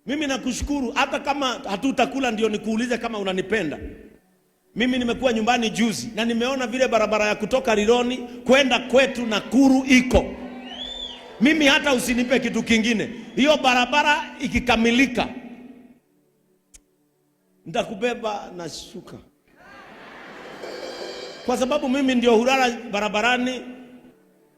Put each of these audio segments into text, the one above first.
Mimi nakushukuru hata kama hatutakula ndio nikuulize kama unanipenda. Mimi nimekuwa nyumbani juzi na nimeona vile barabara ya kutoka Rironi kwenda kwetu Nakuru iko. Mimi hata usinipe kitu kingine. Hiyo barabara ikikamilika nitakubeba na shuka. Kwa sababu mimi ndio hulala barabarani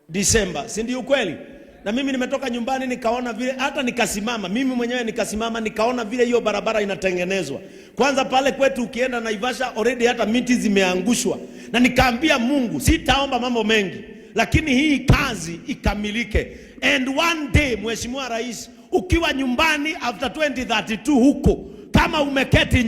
Disemba, si ndio kweli? Na mimi nimetoka nyumbani nikaona vile, hata nikasimama, mimi mwenyewe nikasimama nikaona vile hiyo barabara inatengenezwa. Kwanza pale kwetu ukienda Naivasha already hata miti zimeangushwa. Na nikaambia Mungu, sitaomba mambo mengi, lakini hii kazi ikamilike. And one day, Mheshimiwa Rais, ukiwa nyumbani after 2032 huko, kama umeketi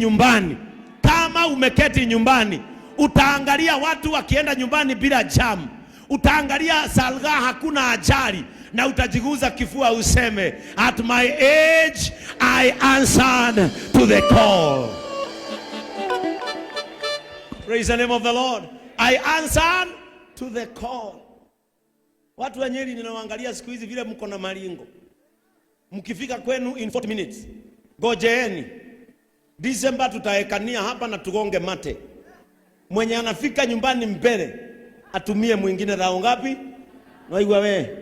nyumbani, utaangalia watu wakienda nyumbani bila jam. Utaangalia Salga hakuna ajali, na utajiguza kifua useme, at my age I answered to the call. Praise the name of the Lord. I answered to the call. Watu wa Nyeri ninawaangalia siku hizi vile mko na maringo. Mkifika kwenu in 40 minutes. Gojeeni. December tutaekania hapa na tugonge mate. Mwenye anafika nyumbani mbele atumie mwingine rao ngapi? Waigwa we.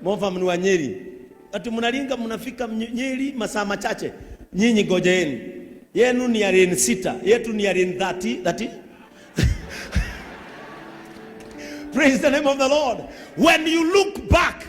Mofa mni wa Nyeri. Ati mnalinga mnafika Nyeri masaa machache. Nyinyi gojeeni. Yenu ni ya rain 6, yetu ni ya rain 30. Praise the name of the Lord. When you look back